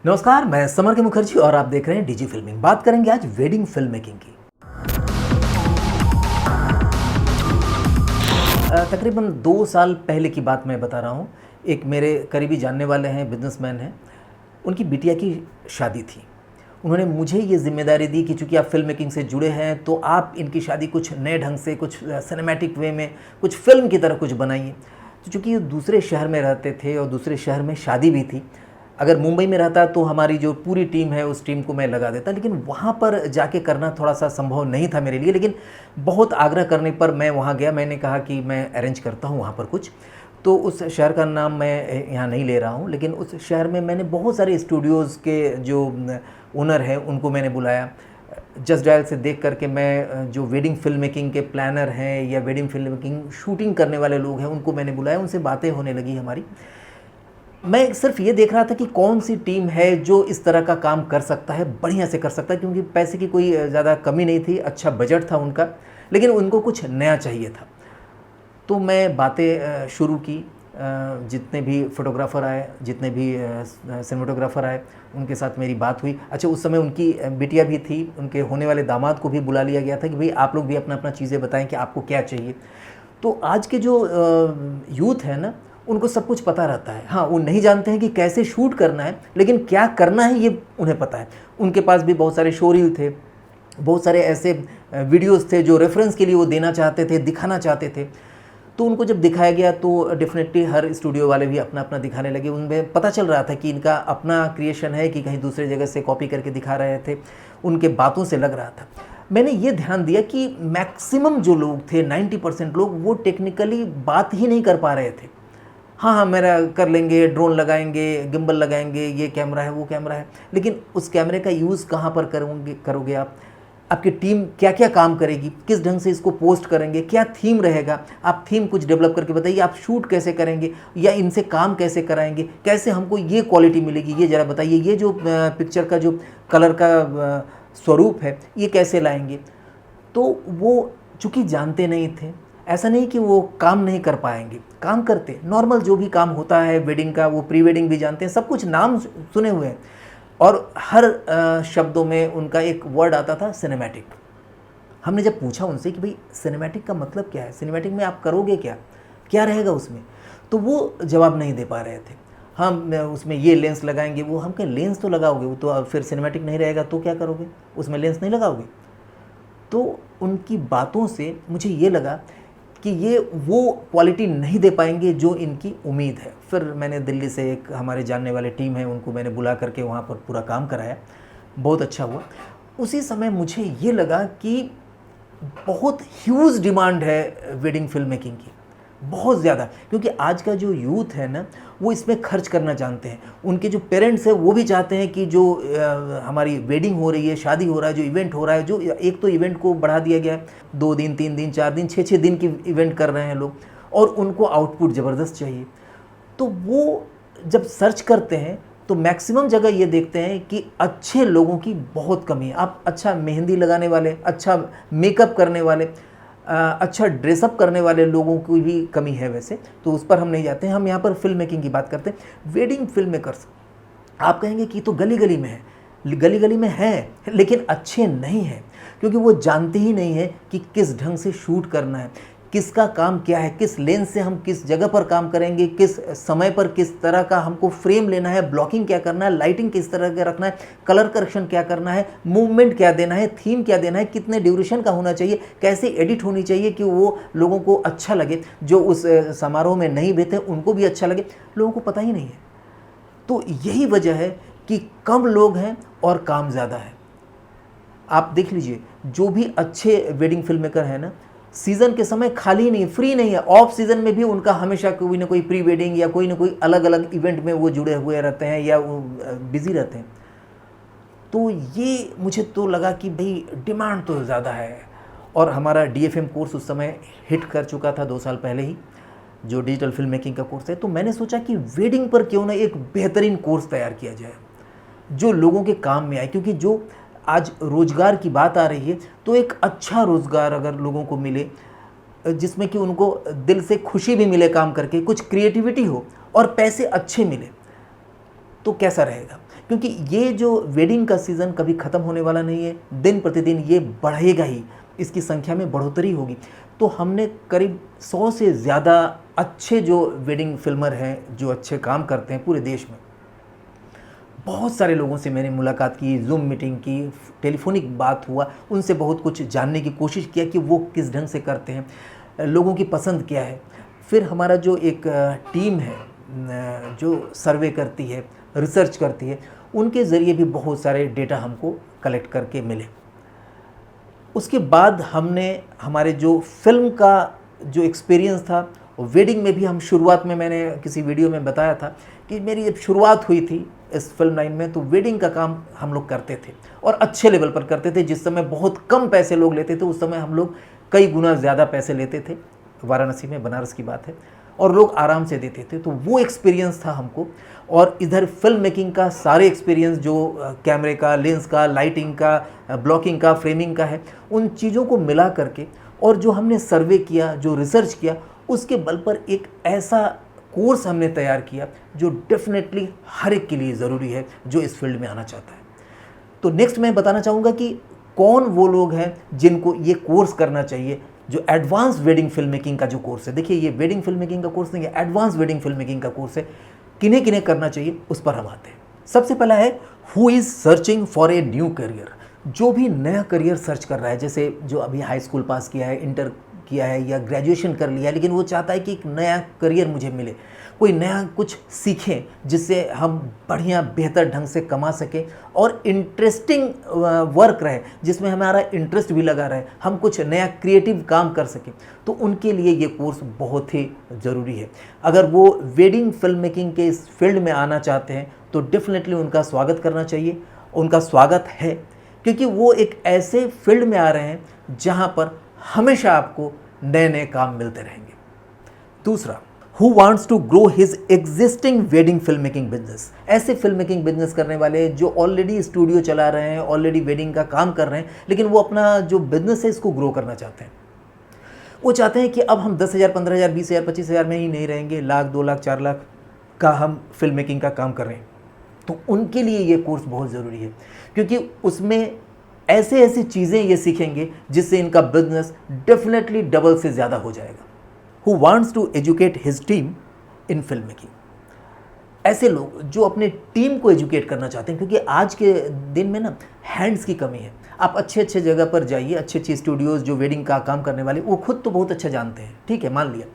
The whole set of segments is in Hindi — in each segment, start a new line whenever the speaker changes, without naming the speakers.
नमस्कार, मैं समर के मुखर्जी और आप देख रहे हैं डीजी फिल्मिंग। बात करेंगे आज वेडिंग फिल्म मेकिंग की। तकरीबन 2 साल पहले की बात मैं बता रहा हूँ। एक मेरे करीबी जानने वाले हैं, बिजनेसमैन हैं, उनकी बिटिया की शादी थी। उन्होंने मुझे ये जिम्मेदारी दी कि चूँकि आप फिल्म मेकिंग से जुड़े हैं तो आप इनकी शादी कुछ नए ढंग से, कुछ सिनेमैटिक वे में, कुछ फिल्म की तरह कुछ बनाइए। तो चूँकि ये दूसरे शहर में रहते थे और दूसरे शहर में शादी भी थी, अगर मुंबई में रहता तो हमारी जो पूरी टीम है उस टीम को मैं लगा देता, लेकिन वहाँ पर जाके करना थोड़ा सा संभव नहीं था मेरे लिए। लेकिन बहुत आग्रह करने पर मैं वहाँ गया। मैंने कहा कि मैं अरेंज करता हूँ वहाँ पर कुछ। तो उस शहर का नाम मैं यहाँ नहीं ले रहा हूँ, लेकिन उस शहर में मैंने बहुत सारे स्टूडियोज़ के जो ओनर हैं उनको मैंने बुलाया। जस्ट डायल से देख करके मैं जो वेडिंग फिल्म मेकिंग के प्लानर हैं या वेडिंग फिल्म मेकिंग शूटिंग करने वाले लोग हैं उनको मैंने बुलाया। उनसे बातें होने लगी हमारी। मैं सिर्फ ये देख रहा था कि कौन सी टीम है जो इस तरह का काम कर सकता है, बढ़िया से कर सकता है, क्योंकि पैसे की कोई ज़्यादा कमी नहीं थी, अच्छा बजट था उनका, लेकिन उनको कुछ नया चाहिए था। तो मैं बातें शुरू की। जितने भी फोटोग्राफ़र आए, जितने भी सिनेमेटोग्राफ़र आए, उनके साथ मेरी बात हुई। अच्छा, उस समय उनकी बिटिया भी थी, उनके होने वाले दामाद को भी बुला लिया गया था कि भाई आप लोग भी अपना अपना चीज़ें बताएं कि आपको क्या चाहिए। तो आज के जो यूथ है ना, उनको सब कुछ पता रहता है। हाँ, वो नहीं जानते हैं कि कैसे शूट करना है, लेकिन क्या करना है ये उन्हें पता है। उनके पास भी बहुत सारे शोरील थे, बहुत सारे ऐसे वीडियोस थे जो रेफरेंस के लिए वो देना चाहते थे, दिखाना चाहते थे। तो उनको जब दिखाया गया तो डेफिनेटली हर स्टूडियो वाले भी अपना अपना दिखाने लगे। उनमें पता चल रहा था कि इनका अपना क्रिएशन है कि कहीं दूसरे जगह से कॉपी करके दिखा रहे थे। उनके बातों से लग रहा था। मैंने ये ध्यान दिया कि मैक्सिमम जो लोग थे, 90% लोग, वो टेक्निकली बात ही नहीं कर पा रहे थे। हाँ हाँ, मेरा कर लेंगे, ड्रोन लगाएंगे, गिम्बल लगाएंगे, ये कैमरा है, वो कैमरा है, लेकिन उस कैमरे का यूज़ कहाँ पर करोगे आप? आपकी टीम क्या क्या काम करेगी, किस ढंग से इसको पोस्ट करेंगे, क्या थीम रहेगा? आप थीम कुछ डेवलप करके बताइए। आप शूट कैसे करेंगे या इनसे काम कैसे कराएंगे, कैसे हमको ये क्वालिटी मिलेगी, ये ज़रा बताइए। ये जो पिक्चर का जो कलर का स्वरूप है, ये कैसे लाएंगे? तो वो चूँकि जानते नहीं थे, ऐसा नहीं कि वो काम नहीं कर पाएंगे, काम करते। नॉर्मल जो भी काम होता है वेडिंग का, वो प्री वेडिंग भी जानते हैं, सब कुछ नाम सुने हुए हैं। और हर शब्दों में उनका एक वर्ड आता था, सिनेमैटिक। हमने जब पूछा उनसे कि भाई सिनेमैटिक का मतलब क्या है, सिनेमैटिक में आप करोगे क्या, क्या रहेगा उसमें, तो वो जवाब नहीं दे पा रहे थे। हम उसमें ये लेंस लगाएंगे, वो हम कहें लेंस तो लगाओगे, वो तो फिर सिनेमैटिक नहीं रहेगा तो क्या करोगे, उसमें लेंस नहीं लगाओगे? तो उनकी बातों से मुझे ये लगा कि ये वो क्वालिटी नहीं दे पाएंगे जो इनकी उम्मीद है। फिर मैंने दिल्ली से एक हमारे जानने वाले टीम है, उनको मैंने बुला करके वहाँ पर पूरा काम कराया। बहुत अच्छा हुआ। उसी समय मुझे ये लगा कि बहुत ह्यूज डिमांड है वेडिंग फिल्म मेकिंग की, बहुत ज़्यादा, क्योंकि आज का जो यूथ है ना, वो इसमें खर्च करना जानते हैं। उनके जो पेरेंट्स हैं वो भी चाहते हैं कि जो हमारी वेडिंग हो रही है, शादी हो रहा है, जो इवेंट हो रहा है, जो एक तो इवेंट को बढ़ा दिया गया है, 2 दिन, 3 दिन, 4 दिन, 6 दिन की इवेंट कर रहे हैं लोग, और उनको आउटपुट ज़बरदस्त चाहिए। तो वो जब सर्च करते हैं तो मैक्सिमम जगह ये देखते हैं कि अच्छे लोगों की बहुत कमी है। आप अच्छा मेहंदी लगाने वाले, अच्छा मेकअप करने वाले, अच्छा ड्रेसअप करने वाले लोगों की भी कमी है वैसे, तो उस पर हम नहीं जाते हैं। हम यहाँ पर फिल्म मेकिंग की बात करते हैं। वेडिंग फिल्म मेकर्स, आप कहेंगे कि तो गली गली में है, गली गली में है, लेकिन अच्छे नहीं हैं, क्योंकि वो जानते ही नहीं है कि किस ढंग से शूट करना है, किसका काम क्या है, किस लेंस से हम किस जगह पर काम करेंगे, किस समय पर किस तरह का हमको फ्रेम लेना है, ब्लॉकिंग क्या करना है, लाइटिंग किस तरह का रखना है, कलर करेक्शन क्या करना है, मूवमेंट क्या देना है, थीम क्या देना है, कितने ड्यूरेशन का होना चाहिए, कैसे एडिट होनी चाहिए कि वो लोगों को अच्छा लगे, जो उस समारोह में नहीं बैठे उनको भी अच्छा लगे। लोगों को पता ही नहीं है। तो यही वजह है कि कम लोग हैं और काम ज़्यादा है। आप देख लीजिए, जो भी अच्छे वेडिंग फिल्म मेकर हैं ना, सीज़न के समय खाली नहीं, फ्री नहीं है। ऑफ सीज़न में भी उनका हमेशा कोई ना कोई प्री वेडिंग या कोई ना कोई अलग अलग इवेंट में वो जुड़े हुए रहते हैं या वो बिज़ी रहते हैं। तो ये मुझे तो लगा कि भाई डिमांड तो ज़्यादा है। और हमारा DFM कोर्स उस समय हिट कर चुका था 2 साल पहले ही, जो डिजिटल फिल्म मेकिंग का कोर्स है। तो मैंने सोचा कि वेडिंग पर क्यों ना एक बेहतरीन कोर्स तैयार किया जाए जो लोगों के काम में आए, क्योंकि जो आज रोज़गार की बात आ रही है, तो एक अच्छा रोज़गार अगर लोगों को मिले, जिसमें कि उनको दिल से खुशी भी मिले काम करके, कुछ क्रिएटिविटी हो और पैसे अच्छे मिले, तो कैसा रहेगा, क्योंकि ये जो वेडिंग का सीज़न कभी ख़त्म होने वाला नहीं है, दिन प्रतिदिन ये बढ़ेगा ही, इसकी संख्या में बढ़ोतरी होगी। तो हमने करीब 100 से ज़्यादा अच्छे जो वेडिंग फिल्मर हैं, जो अच्छे काम करते हैं पूरे देश में, बहुत सारे लोगों से मैंने मुलाकात की, ज़ूम मीटिंग की, टेलीफोनिक बात हुआ, उनसे बहुत कुछ जानने की कोशिश किया कि वो किस ढंग से करते हैं, लोगों की पसंद क्या है। फिर हमारा जो एक टीम है जो सर्वे करती है, रिसर्च करती है, उनके ज़रिए भी बहुत सारे डेटा हमको कलेक्ट करके मिले। उसके बाद हमने हमारे जो फ़िल्म का जो एक्सपीरियंस था, वेडिंग में भी हम शुरुआत में, मैंने किसी वीडियो में बताया था कि मेरी जब शुरुआत हुई थी इस फिल्म लाइन में, तो वेडिंग का काम हम लोग करते थे और अच्छे लेवल पर करते थे। जिस समय बहुत कम पैसे लोग लेते थे, उस समय हम लोग कई गुना ज़्यादा पैसे लेते थे। वाराणसी में, बनारस की बात है, और लोग आराम से देते थे। तो वो एक्सपीरियंस था हमको। और इधर फिल्म मेकिंग का सारे एक्सपीरियंस जो कैमरे का, लेंस का, लाइटिंग का, ब्लॉकिंग का, फ्रेमिंग का है, उन चीज़ों को मिला करके और जो हमने सर्वे किया, जो रिसर्च किया, उसके बल पर एक ऐसा कोर्स हमने तैयार किया जो डेफिनेटली हर एक के लिए ज़रूरी है जो इस फील्ड में आना चाहता है। तो नेक्स्ट मैं बताना चाहूँगा कि कौन वो लोग हैं जिनको ये कोर्स करना चाहिए, जो एडवांस वेडिंग फिल्म मेकिंग का जो कोर्स है। देखिए, ये वेडिंग फिल्म मेकिंग का कोर्स नहीं है, एडवांस वेडिंग फिल्म मेकिंग का कोर्स है। किन्हें किन्हें करना चाहिए उस पर हम आते हैं। सबसे पहला है who is searching for a new career. जो भी नया करियर सर्च कर रहा है, जैसे जो अभी हाई स्कूल पास किया है, इंटर किया है या ग्रेजुएशन कर लिया है, लेकिन वो चाहता है कि एक नया करियर मुझे मिले, कोई नया कुछ सीखें जिससे हम बढ़िया बेहतर ढंग से कमा सकें और इंटरेस्टिंग वर्क रहे, जिसमें हमारा इंटरेस्ट भी लगा रहे, हम कुछ नया क्रिएटिव काम कर सकें। तो उनके लिए ये कोर्स बहुत ही ज़रूरी है। अगर वो वेडिंग फिल्म मेकिंग के इस फील्ड में आना चाहते हैं तो डेफिनेटली उनका स्वागत करना चाहिए। उनका स्वागत है, क्योंकि वो एक ऐसे फील्ड में आ रहे हैं जहाँ पर हमेशा आपको नए नए काम मिलते रहेंगे। दूसरा, who wants to grow his existing wedding film making business. ऐसे फिल्म मेकिंग बिजनेस करने वाले जो ऑलरेडी स्टूडियो चला रहे हैं, ऑलरेडी वेडिंग का काम कर रहे हैं, लेकिन वो अपना जो बिजनेस है इसको ग्रो करना चाहते हैं। वो चाहते हैं कि अब हम 10,000, 15,000, 20,000, 25,000 में ही नहीं रहेंगे, लाख, 2 लाख, 4 लाख का हम फिल्म मेकिंग का काम कर रहे हैं। तो उनके लिए ये कोर्स बहुत ज़रूरी है, क्योंकि उसमें ऐसे ऐसी चीज़ें ये सीखेंगे जिससे इनका बिजनेस डेफिनेटली डबल से ज़्यादा हो जाएगा। Who wants to educate his team in film making. ऐसे लोग जो अपने टीम को एजुकेट करना चाहते हैं, क्योंकि आज के दिन में ना हैंड्स की कमी है। आप अच्छे अच्छे जगह पर जाइए, अच्छे अच्छे स्टूडियोज़ जो वेडिंग का काम करने वाले, वो खुद तो बहुत अच्छा जानते हैं, ठीक है, मान लिया,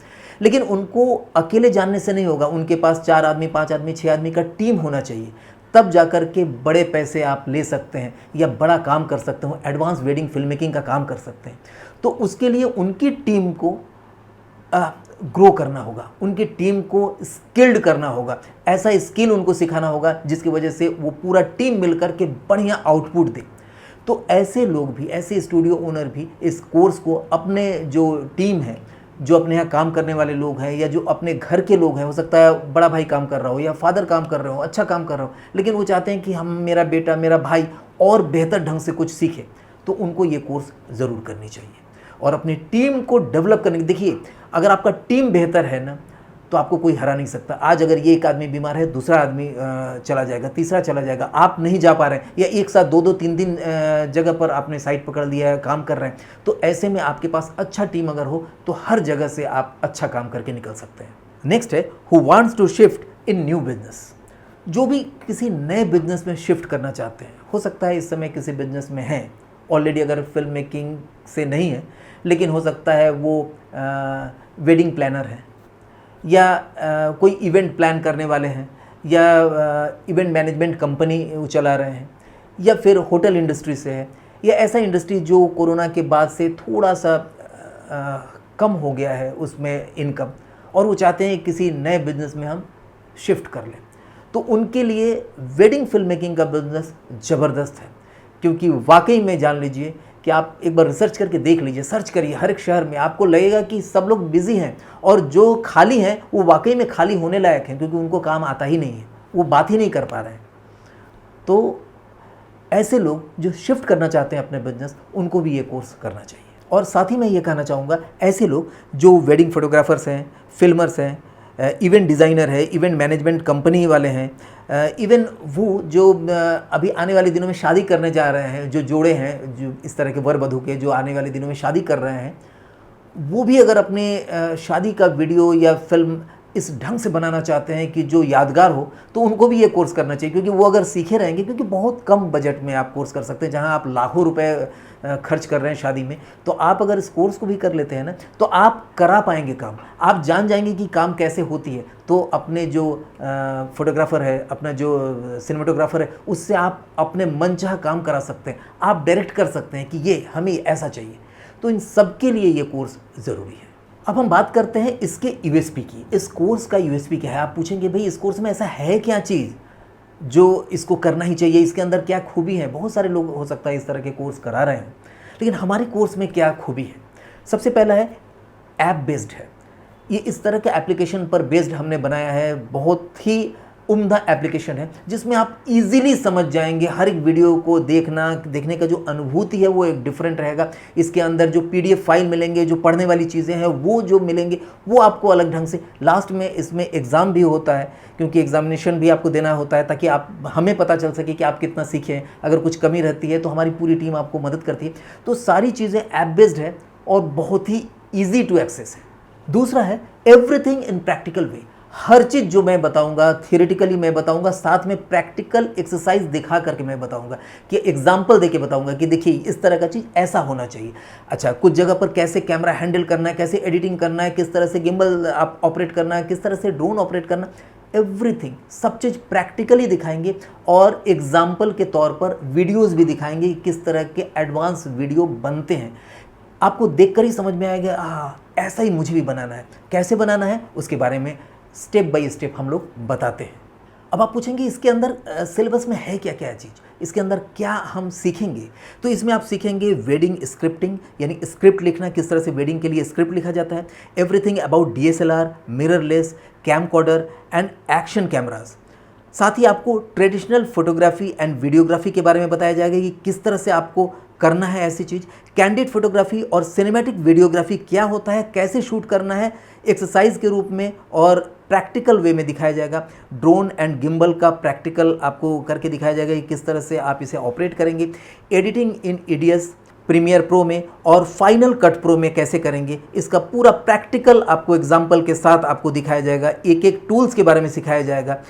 लेकिन उनको अकेले जानने से नहीं होगा। उनके पास 4 आदमी, 5 आदमी, 6 आदमी का टीम होना चाहिए। तब जाकर के बड़े पैसे आप ले सकते हैं या बड़ा काम कर सकते हो, एडवांस वेडिंग फिल्म मेकिंग का काम कर सकते हैं। तो उसके लिए उनकी टीम को ग्रो करना होगा, उनकी टीम को स्किल्ड करना होगा, ऐसा स्किल उनको सिखाना होगा जिसकी वजह से वो पूरा टीम मिलकर के बढ़िया आउटपुट दे। तो ऐसे लोग भी, ऐसे स्टूडियो ओनर भी इस कोर्स को अपने जो टीम है, जो अपने यहाँ काम करने वाले लोग हैं या जो अपने घर के लोग हैं, हो सकता है बड़ा भाई काम कर रहा हो या फादर काम कर रहे हो, अच्छा काम कर रहा हो, लेकिन वो चाहते हैं कि हम, मेरा बेटा, मेरा भाई और बेहतर ढंग से कुछ सीखे, तो उनको ये कोर्स ज़रूर करनी चाहिए और अपनी टीम को डेवलप करने की। देखिए, अगर आपका टीम बेहतर है ना, तो आपको कोई हरा नहीं सकता। आज अगर ये एक आदमी बीमार है, दूसरा आदमी चला जाएगा, तीसरा चला जाएगा, आप नहीं जा पा रहे हैं या एक साथ 2-2, 3-3 जगह पर आपने साइट पकड़ लिया है, काम कर रहे हैं, तो ऐसे में आपके पास अच्छा टीम अगर हो तो हर जगह से आप अच्छा काम करके निकल सकते हैं। नेक्स्ट है who wants to shift in new business. जो भी किसी नए बिजनेस में शिफ्ट करना चाहते हैं, हो सकता है इस समय किसी बिजनेस में हैं ऑलरेडी, अगर फिल्म मेकिंग से नहीं है, लेकिन हो सकता है वो वेडिंग प्लानर है या कोई इवेंट प्लान करने वाले हैं या इवेंट मैनेजमेंट कंपनी चला रहे हैं या फिर होटल इंडस्ट्री से है या ऐसा इंडस्ट्री जो कोरोना के बाद से थोड़ा सा कम हो गया है उसमें इनकम, और वो चाहते हैं किसी नए बिजनेस में हम शिफ्ट कर लें। तो उनके लिए वेडिंग फिल्म मेकिंग का बिजनेस ज़बरदस्त है, क्योंकि वाकई में जान लीजिए कि आप एक बार रिसर्च करके देख लीजिए, सर्च करिए हर एक शहर में, आपको लगेगा कि सब लोग बिजी हैं और जो खाली हैं वो वाकई में खाली होने लायक हैं, क्योंकि उनको काम आता ही नहीं है, वो बात ही नहीं कर पा रहे हैं। तो ऐसे लोग जो शिफ्ट करना चाहते हैं अपने बिजनेस, उनको भी ये कोर्स करना चाहिए। और साथ ही मैं ये कहना चाहूँगा, ऐसे लोग जो वेडिंग फोटोग्राफर्स हैं, फिल्मर्स हैं इवेंट डिज़ाइनर है, इवेंट मैनेजमेंट कंपनी वाले हैं, इवन वो जो अभी आने वाले दिनों में शादी करने जा रहे हैं, जो जोड़े हैं, जो इस तरह के वर वधू के जो आने वाले दिनों में शादी कर रहे हैं, वो भी अगर अपने शादी का वीडियो या फिल्म इस ढंग से बनाना चाहते हैं कि जो यादगार हो, तो उनको भी ये कोर्स करना चाहिए, क्योंकि वो अगर सीखे रहेंगे, क्योंकि बहुत कम बजट में आप कोर्स कर सकते हैं, जहां आप लाखों रुपए खर्च कर रहे हैं शादी में, तो आप अगर इस कोर्स को भी कर लेते हैं ना, तो आप करा पाएंगे काम, आप जान जाएंगे कि काम कैसे होती है। तो अपने जो फोटोग्राफर है, अपना जो सिनेमेटोग्राफर है, उससे आप अपने मनचाहा काम करा सकते हैं, आप डायरेक्ट कर सकते हैं कि ये हमें ऐसा चाहिए। तो इन सब के लिए ये कोर्स ज़रूरी है। अब हम बात करते हैं इसके यूएसपी की। इस कोर्स का यूएसपी क्या है? आप पूछेंगे भाई इस कोर्स में ऐसा है क्या चीज़ जो इसको करना ही चाहिए, इसके अंदर क्या खूबी है? बहुत सारे लोग हो सकता है इस तरह के कोर्स करा रहे हैं, लेकिन हमारे कोर्स में क्या खूबी है? सबसे पहला है ऐप बेस्ड है। ये इस तरह के एप्लीकेशन पर बेस्ड हमने बनाया है, बहुत ही उम्दा एप्लीकेशन है, जिसमें आप इजीली समझ जाएंगे। हर एक वीडियो को देखने का जो अनुभूति है वो एक डिफरेंट रहेगा। इसके अंदर जो पीडीएफ फाइल मिलेंगे, जो पढ़ने वाली चीज़ें हैं वो जो मिलेंगे, वो आपको अलग ढंग से। लास्ट में इसमें एग्ज़ाम भी होता है, क्योंकि एग्जामिनेशन भी आपको देना होता है, ताकि आप हमें पता चल सके कि आप कितना सीखे हैं। अगर कुछ कमी रहती है तो हमारी पूरी टीम आपको मदद करती है। तो सारी चीज़ें ऐप बेस्ड है और बहुत ही ईजी टू एक्सेस है। दूसरा है एवरीथिंग इन प्रैक्टिकल वे। हर चीज़ जो मैं बताऊंगा थियोरेटिकली मैं बताऊंगा, साथ में प्रैक्टिकल एक्सरसाइज दिखा करके मैं बताऊंगा, कि एग्जाम्पल देके बताऊंगा कि देखिए इस तरह का चीज़ ऐसा होना चाहिए। अच्छा, कुछ जगह पर कैसे कैमरा हैंडल करना है, कैसे एडिटिंग करना है, किस तरह से गिम्बल आप ऑपरेट करना है, किस तरह से ड्रोन ऑपरेट करना, एवरीथिंग सब चीज़ प्रैक्टिकली दिखाएंगे। और एग्जाम्पल के तौर पर वीडियोज़ भी दिखाएंगे, किस तरह के एडवांस वीडियो बनते हैं। आपको देखकर ही समझ में आएगा ऐसा ही मुझे भी बनाना है। कैसे बनाना है उसके बारे में स्टेप बाय स्टेप हम लोग बताते हैं। अब आप पूछेंगे इसके अंदर सिलेबस में है क्या क्या चीज़, इसके अंदर क्या हम सीखेंगे? तो इसमें आप सीखेंगे वेडिंग स्क्रिप्टिंग, यानी स्क्रिप्ट लिखना, किस तरह से वेडिंग के लिए स्क्रिप्ट लिखा जाता है। Everything about DSLR, mirrorless, camcorder and action cameras. साथ ही आपको ट्रेडिशनल फोटोग्राफी एंड वीडियोग्राफी के बारे में बताया जाएगा कि किस तरह से आपको करना है ऐसी चीज़। कैंडिड फोटोग्राफी और सिनेमैटिक वीडियोग्राफी क्या होता है, कैसे शूट करना है, एक्सरसाइज के रूप में और प्रैक्टिकल वे में दिखाया जाएगा। ड्रोन एंड गिम्बल का प्रैक्टिकल आपको करके दिखाया जाएगा कि किस तरह से आप इसे ऑपरेट करेंगे। Editing in EDS, Premiere Pro में और फाइनल कट प्रो में कैसे करेंगे, इसका पूरा प्रैक्टिकल आपको एग्जाम्पल के साथ आपको दिखाया जाएगा। एक एक टूल्स के बारे में सिखाया जाएगा।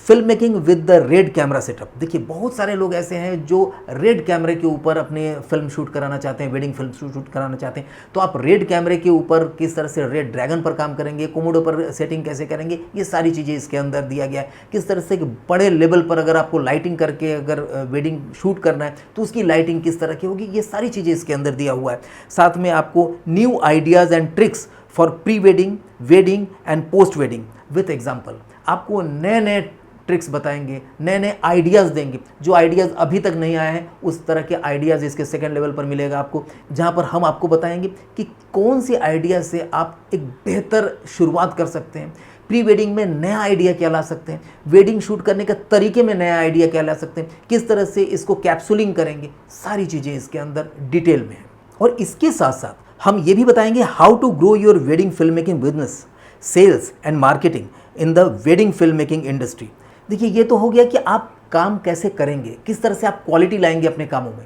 Film making with the red camera setup. देखिए बहुत सारे लोग ऐसे हैं जो रेड कैमरे के ऊपर अपने फिल्म शूट कराना चाहते हैं, वेडिंग फिल्म शूट कराना चाहते हैं। तो आप रेड कैमरे के ऊपर किस तरह से रेड ड्रैगन पर काम करेंगे, कोमोडो पर सेटिंग कैसे करेंगे, ये सारी चीज़ें इसके अंदर दिया गया है। किस तरह से बड़े लेवल पर अगर आपको लाइटिंग करके अगर वेडिंग शूट करना है तो उसकी लाइटिंग किस तरह की होगी, ये सारी चीज़ें इसके अंदर दिया हुआ है। साथ में आपको new ideas and tricks for pre wedding, wedding and post wedding with example. आपको नए नए ट्रिक्स बताएंगे, नए नए आइडियाज़ देंगे। जो आइडियाज़ अभी तक नहीं आए हैं उस तरह के आइडियाज़ इसके सेकंड लेवल पर मिलेगा आपको, जहां पर हम आपको बताएंगे कि कौन सी आइडिया से आप एक बेहतर शुरुआत कर सकते हैं। प्री वेडिंग में नया आइडिया क्या ला सकते हैं, वेडिंग शूट करने के तरीके में नया आइडिया क्या ला सकते हैं, किस तरह से इसको कैप्सूलिंग करेंगे, सारी चीज़ें इसके अंदर डिटेल में है। और इसके साथ साथ हम ये भी बताएंगे how to grow your wedding film making business, sales and marketing in the wedding film making industry. देखिए ये तो हो गया कि आप काम कैसे करेंगे, किस तरह से आप क्वालिटी लाएंगे अपने कामों में,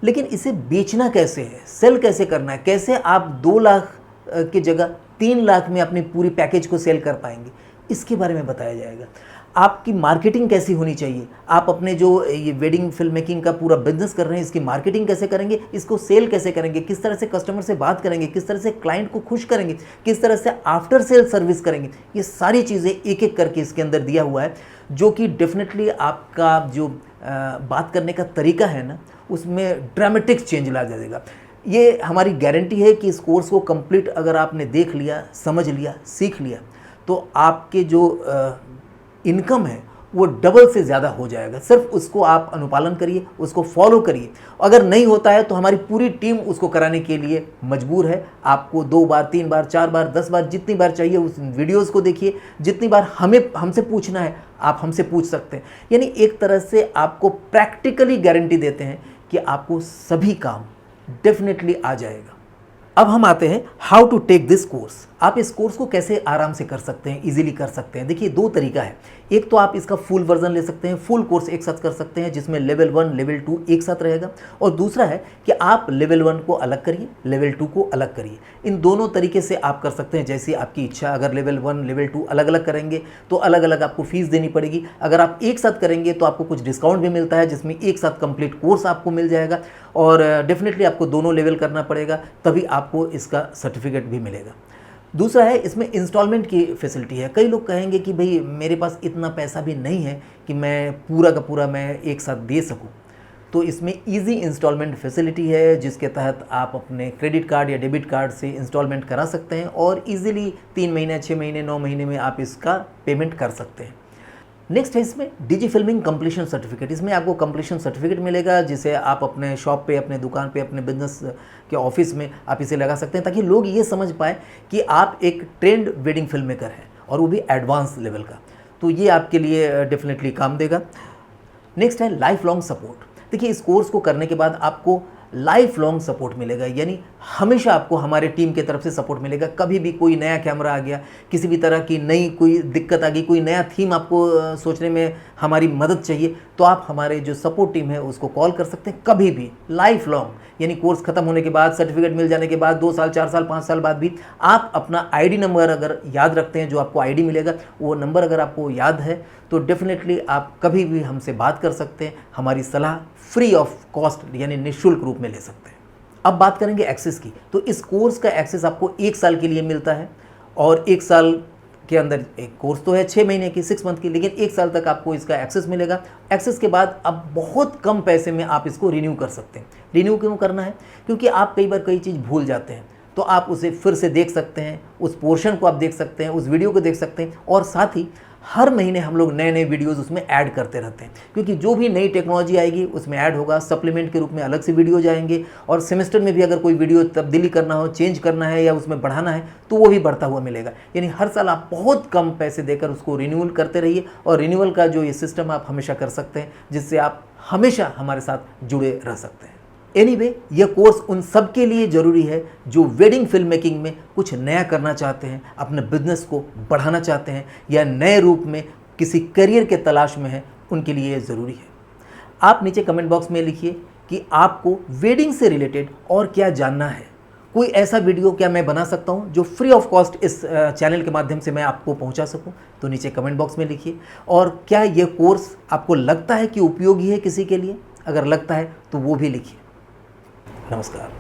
लेकिन इसे बेचना कैसे है, सेल कैसे करना है, कैसे आप 2 लाख की जगह 3 लाख में अपनी पूरी पैकेज को सेल कर पाएंगे, इसके बारे में बताया जाएगा। आपकी मार्केटिंग कैसी होनी चाहिए, आप अपने जो ये वेडिंग फिल्म मेकिंग का पूरा बिजनेस कर रहे हैं इसकी मार्केटिंग कैसे करेंगे, इसको सेल कैसे करेंगे, किस तरह से कस्टमर से बात करेंगे, किस तरह से क्लाइंट को खुश करेंगे, किस तरह से आफ्टर सेल सर्विस करेंगे, ये सारी चीज़ें एक एक करके इसके अंदर दिया हुआ है, जो कि डेफिनेटली आपका जो बात करने का तरीका है ना उसमें ड्रामेटिक चेंज ला जाएगा। ये हमारी गारंटी है कि इस कोर्स को कंप्लीट अगर आपने देख लिया, समझ लिया, सीख लिया, तो आपके जो इनकम है वो डबल से ज़्यादा हो जाएगा। सिर्फ उसको आप अनुपालन करिए, उसको फॉलो करिए। अगर नहीं होता है तो हमारी पूरी टीम उसको कराने के लिए मजबूर है। आपको 2 बार, 3 बार, 4 बार, 10 बार, जितनी बार चाहिए उस वीडियोज़ को देखिए। जितनी बार हमसे पूछना है आप हमसे पूछ सकते हैं। यानी एक तरह से आपको प्रैक्टिकली गारंटी देते हैं कि आपको सभी काम डेफिनेटली आ जाएगा। अब हम आते हैं how to take this course. आप इस कोर्स को कैसे आराम से कर सकते हैं, इजीली कर सकते हैं? देखिए, दो तरीका है। एक तो आप इसका फुल वर्जन ले सकते हैं, फुल कोर्स एक साथ कर सकते हैं, जिसमें लेवल 1 लेवल 2 एक साथ रहेगा। और दूसरा है कि आप लेवल 1 को अलग करिए, लेवल 2 को अलग करिए। इन दोनों तरीके से आप कर सकते हैं, जैसी आपकी इच्छा। अगर लेवल 1 लेवल 2 अलग अलग करेंगे तो अलग अलग आपको फीस देनी पड़ेगी। अगर आप एक साथ करेंगे तो आपको कुछ डिस्काउंट भी मिलता है, जिसमें एक साथ कंप्लीट कोर्स आपको मिल जाएगा। और डेफिनेटली आपको दोनों लेवल करना पड़ेगा, तभी आपको इसका सर्टिफिकेट भी मिलेगा। दूसरा है, इसमें इंस्टॉलमेंट की फैसिलिटी है। कई लोग कहेंगे कि भाई मेरे पास इतना पैसा भी नहीं है कि मैं पूरा का पूरा मैं एक साथ दे सकूं। तो इसमें इजी इंस्टॉलमेंट फैसिलिटी है, जिसके तहत आप अपने क्रेडिट कार्ड या डेबिट कार्ड से इंस्टॉलमेंट करा सकते हैं और इजीली 3 महीने, 6 महीने, 9 महीने में आप इसका पेमेंट कर सकते हैं। नेक्स्ट है इसमें डिजी फिल्मिंग कंप्लीशन सर्टिफिकेट। इसमें आपको कंप्लीशन सर्टिफिकेट मिलेगा, जिसे आप अपने शॉप पे, अपने दुकान पे, अपने बिजनेस के ऑफिस में आप इसे लगा सकते हैं, ताकि लोग ये समझ पाए कि आप एक ट्रेंड वेडिंग फिल्म मेकर हैं, और वो भी एडवांस लेवल का। तो ये आपके लिए डेफिनेटली काम देगा। नेक्स्ट है लाइफ लॉन्ग सपोर्ट। देखिए, इस कोर्स को करने के बाद आपको लाइफ लॉन्ग सपोर्ट मिलेगा, यानी हमेशा आपको हमारे टीम की तरफ से सपोर्ट मिलेगा। कभी भी कोई नया कैमरा आ गया, किसी भी तरह की नई कोई दिक्कत आ गई, कोई नया थीम आपको सोचने में हमारी मदद चाहिए, तो आप हमारे जो सपोर्ट टीम है उसको कॉल कर सकते हैं कभी भी। लाइफ लॉन्ग यानी कोर्स खत्म होने के बाद, सर्टिफिकेट मिल जाने के बाद, 2 साल, 4 साल, 5 साल बाद भी आप अपना आईडी नंबर अगर याद रखते हैं, जो आपको आईडी मिलेगा वो नंबर अगर आपको याद है, तो डेफिनेटली आप कभी भी हमसे बात कर सकते हैं। हमारी सलाह फ्री ऑफ कॉस्ट यानी निःशुल्क रूप में ले सकते हैं। अब बात करेंगे एक्सेस की। तो इस कोर्स का एक्सेस आपको 1 साल के लिए मिलता है, और 1 साल के अंदर एक कोर्स तो है 6 महीने की, 6 मंथ की, लेकिन 1 साल तक आपको इसका एक्सेस मिलेगा। एक्सेस के बाद अब बहुत कम पैसे में आप इसको रिन्यू कर सकते हैं। रिन्यू क्यों करना है? क्योंकि आप कई बार कई चीज़ भूल जाते हैं, तो आप उसे फिर से देख सकते हैं, उस पोर्शन को आप देख सकते हैं, उस वीडियो को देख सकते हैं। और साथ ही हर महीने हम लोग नए नए वीडियोज़ उसमें ऐड करते रहते हैं, क्योंकि जो भी नई टेक्नोलॉजी आएगी उसमें ऐड होगा। सप्लीमेंट के रूप में अलग से वीडियो जाएंगे, और सेमेस्टर में भी अगर कोई वीडियो तब्दीली करना हो, चेंज करना है या उसमें बढ़ाना है, तो वो भी बढ़ता हुआ मिलेगा। यानी हर साल आप बहुत कम पैसे देकर उसको रिन्यूअल करते रहिए, और रिन्यूअल का जो ये सिस्टम आप हमेशा कर सकते हैं, जिससे आप हमेशा हमारे साथ जुड़े रह सकते हैं। एनीवे, यह कोर्स उन सब के लिए ज़रूरी है जो वेडिंग फिल्म मेकिंग में कुछ नया करना चाहते हैं, अपने बिजनेस को बढ़ाना चाहते हैं, या नए रूप में किसी करियर के तलाश में हैं। उनके लिए ये ज़रूरी है। आप नीचे कमेंट बॉक्स में लिखिए कि आपको वेडिंग से रिलेटेड और क्या जानना है। कोई ऐसा वीडियो क्या मैं बना सकता हूं जो फ्री ऑफ कॉस्ट इस चैनल के माध्यम से मैं आपको पहुंचा सकूं? तो नीचे कमेंट बॉक्स में लिखिए। और क्या ये कोर्स आपको लगता है कि उपयोगी है किसी के लिए? अगर लगता है तो वो भी लिखिए। नमस्कार।